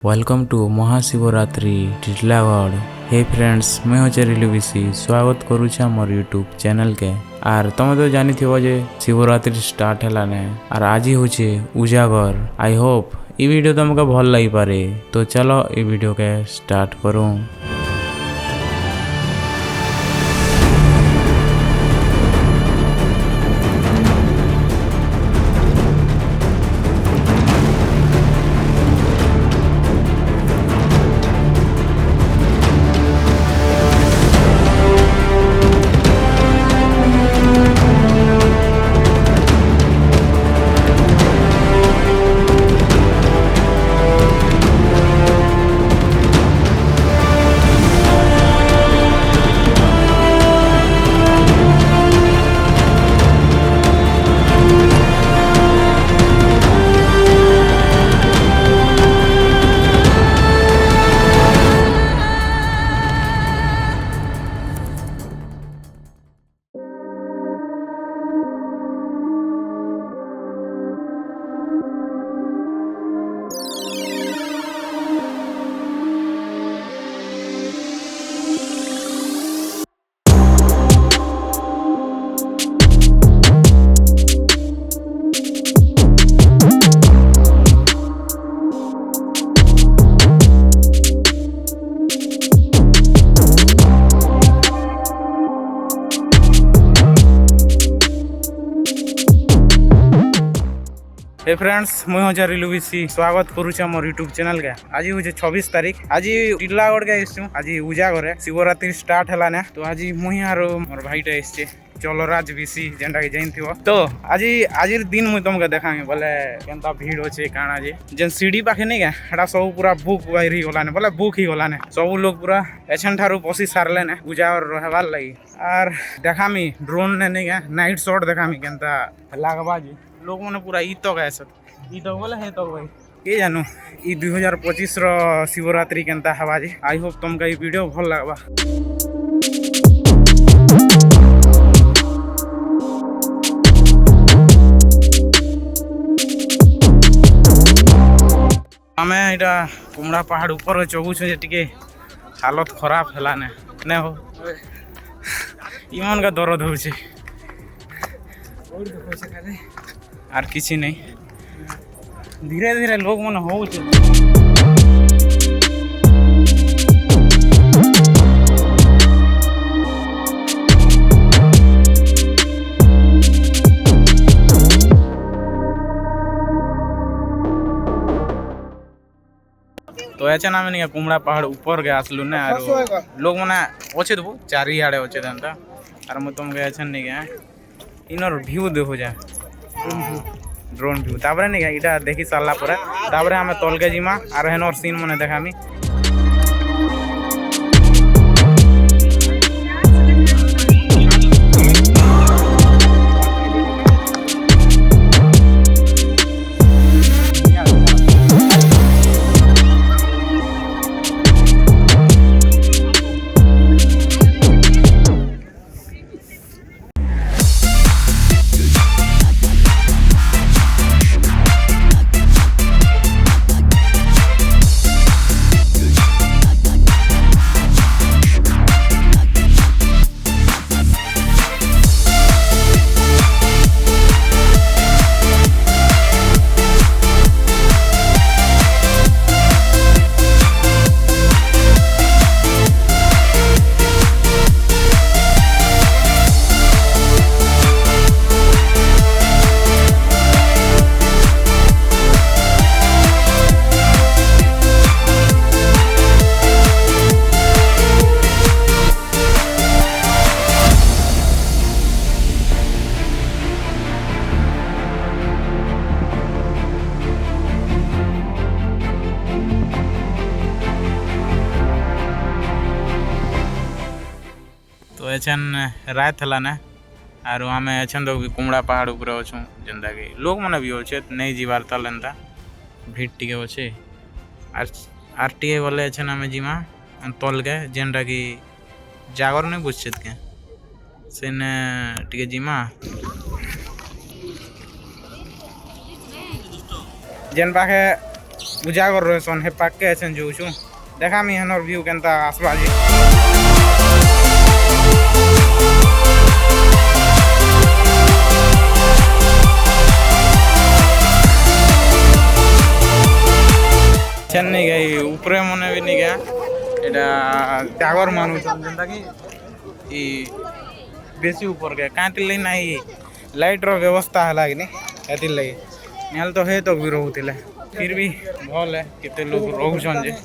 Welcome to Mahashivratri Titlagarh. Hey friends, मैं हूँ रिलुविसी स्वागत करुछे मोर यूट्यूब चैनल के। आर तुम तो जानी थी जे शिवरात्रि स्टार्ट है और आज ही होचे उजागर। आई होप ये वीडियो तुमको भल लगी पारे। तो चलो ये वीडियो के स्टार्ट करूँ। हे फ्रेंड्स, मुझे हूँ रिलुविसी स्वागत करुचे मोर यूट्यूब चैनल के। आज हूँ 26 तारीख। आज टिटलागढ़ के आज उजागर शिवरात्रि स्टार्ट है। तो आज मुझे और मोर भाईटा एसचे चलराज विसी जेनटा कि जान थी। तो आज दिन मुझे तुमको देखा बोले केनता भीड़ अच्छे काଣା जे जेन सीढ़ी पाखे नहीं क्या सब पूरा बुक बाहरी गलाने बोले बुक ही गलाने सब लोग पूरा एछन ठारू पशि सारले ने पूजा और रहबार लगी। और देखामी ड्रोन ने नहीं क्या नाइट शॉट देखामी केनता लागबा जी लोग मैंने पूरा ई तक ऐसा ई तक बोले है तक भाई ये जानू ई 2025 रो शिवरात्रि केनता हवा जी। आई होप तुमका ई वीडियो भल लगबा। आमे इटा कुमड़ा पहाड़ ऊपर चगु छे टिके हालत खराब हला ने हो इमन का दर्द हो छे और देखो से खाली आर किसी नहीं। धीरे धीरे लोग मन हो तो ऐसे ना मैंने कुमड़ा पहाड़ ऊपर गए आसलू ने लोग मैंने अच्छे तो चारिआड़े अच्छे था और मैं तुम गए नहीं गए इनर व्यू देखो जाए ड्रोन व्यू तापर नहीं इटा देखी सारा पर आम तलके जीमा और हेनर सीन मैंने देखामी। तो एछन रात हला ने और आमे एछन तो कुमड़ा पहाड़ ऊपर अछू जेनता कि लोग माने भी अच्छे नहीं जीवार तलेंता भीड़ टिके अच्छे आर टिके गले एछन आमे जीमा तल के जेनटा कि जागर नहीं बुझे के सेने टिके जीमा जेन पाखे उजागर रहसन हे पाके अछन जोछु देखा मी हनर व्यू केनता आसबा जी चेन्नई गई ऊपरे मने भी नहीं गया एटा टावर मानु जेंता कि ई बेसी ऊपर गया कांटी ले नाही लाइट रो व्यवस्था हला कि नहीं एति लगे नेल तो हे तो भी रहउतिले फिर भी भल है केते लोग रहउछन जे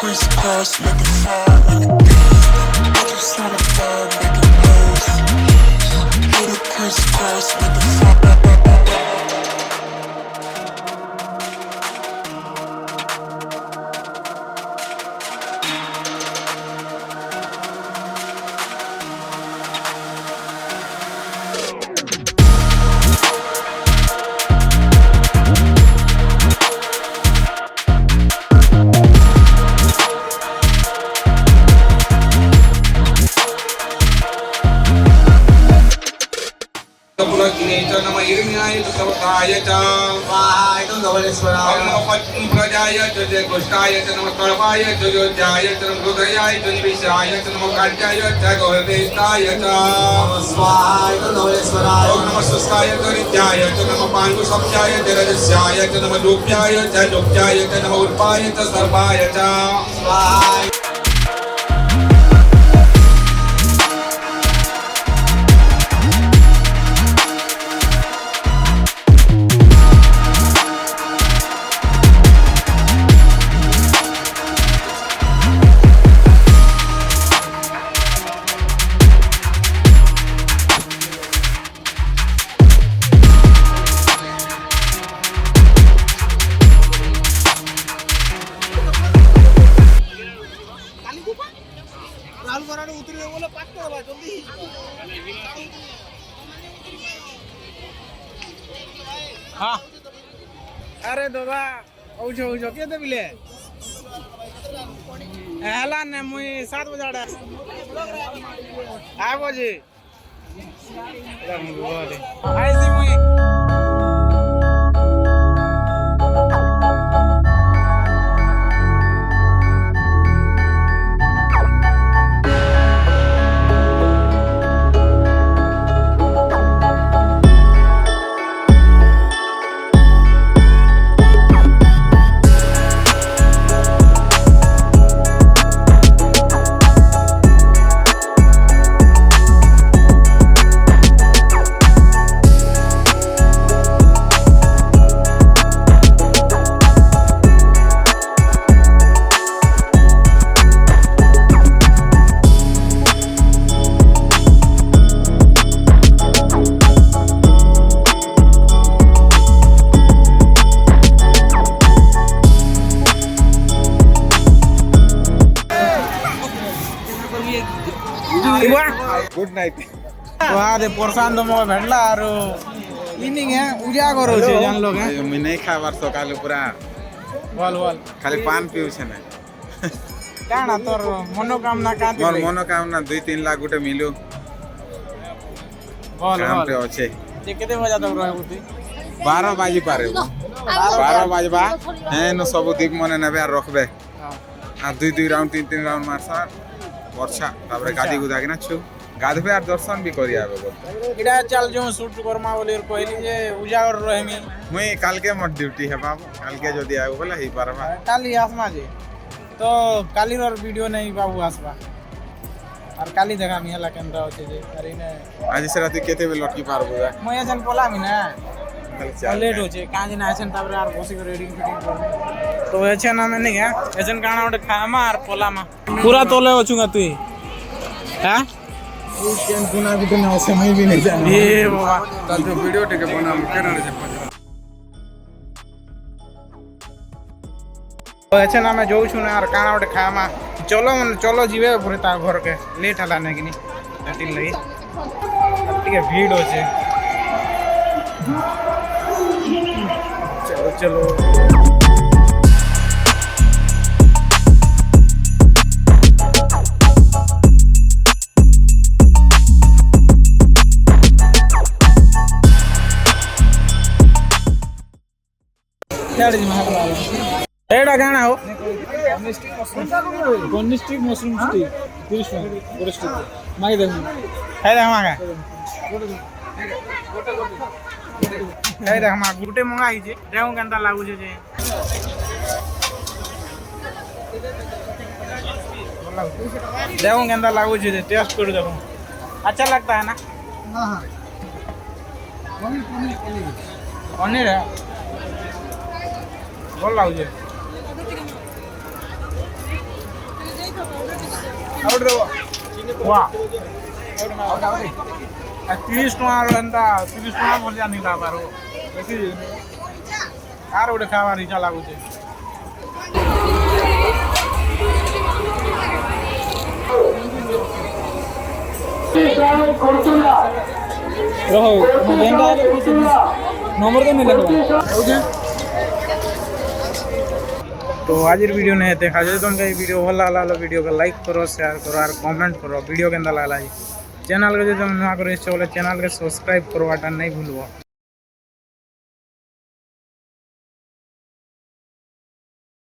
crisscross, make it fall, make it dance. I just wanna fall, make it pose. Hit it crisscross, make it fall. नम इर्म्याय तवताय च स्वाहाय धवलेश्वराय नमः पत्नी प्रजाय च जय गोष्ठाय च नमः कर्वाय च योज्याय च नमः हृदयाय च निविषाय च नमः काट्याय च गौरवेष्टाय च स्वाहाय धवलेश्वराय नमः सुस्ताय च नित्याय च नमः पाण्डुसप्त्याय च रजस्याय च नमः लोप्याय च लोप्याय च नमः उर्पाय च सर्वाय च स्वाहाय हाँ अरे दादा औछो औछो के देबिले हला ने मुई 7 बजे आडा आ बजे आइसी मुई गुड नाइट तो आदे प्रशांत मग भेटला आरो इनिंग है उजागर होचे जान लोग है मुई नहीं खाबार सकाल पूरा बोल बोल खाली पान पिउछे ना काना तोर मनोकामना काते मोर मनोकामना 2-3 लाख गुटे मिलू बोल काम बोल पे अच्छे जे केते बजा तक रहे होती 12 बाजी पारे 12 बाजबा हैं न सब दीप मने नेबे आर रखबे आ 2 राउंड 3 राउंड मारसा वर्षा तापर गादी गुदा के ना छु गाधबे आर दर्शन भी करी आबे बोल इडा चल जो शूट करमा बोले कहली जे उजागर रहमी मुई काल के मोर ड्यूटी है बाबू काल के जदी आबो बोला ही पारबा काली आसमा जे तो काली रो वीडियो नहीं बाबू आसबा और काली देखा मी हला केनरा होचे जे अरे ने आज से रात केते बे लटकी पारबो जा মই এজন পলামি না कल चाल লেট হচ্ছে কাজে না আছেন তারপরে আর বসে করে রেডিং ফিটিং করব তো এছে না মানে কি এজন কানা ওটা খামা আর পলামা পুরা তোলে অছুঙ্গা তুই হ্যাঁ केन गुना भी तो ना समय भी नहीं जाना এ বাবা कल जो वीडियो टेके बना केना रे তো এছে না আমি যাউছু না আর কানা ওটা খামা চলো মানে চলো জিবে পুরে তা ঘরকে লেট হলা না কিনি এটির লাগি ঠিক আছে ভিড় হচ্ছে चलो चलो एटा गाना हो कॉर्निस्टिक मशरूम स्टिक 30 টাকা বড় স্টিক মাই দেখুন है देख मागा है देख मा गुटे मंगा ही जे देहु केनता लागु जे देहु केनता लागु जे टेस्ट कर देखो अच्छा लगता है ना हां पनीर है बोल लागु जे आउट दो वाह 30 ଟଙ୍କାର ଏନ୍ତା 30 ଟଙ୍କା ଭଳିଆ ନି ଲାଗାର ବେଶୀ ଆର ଗୋଟେ ଖାଇବାର ଇଚ୍ଛା ଲାଗୁଛି रहो मैं देंगा नंबर तो नहीं लगवा ओके तो आज वीडियो नहीं देखा जो तुमको ये वीडियो भल लगा वीडियो को लाइक करो शेयर करो और कमेंट करो वीडियो के लगला चैनल को जो तुम नुआ कर चैनल के सब्सक्राइब करवाटा नहीं भूलबो।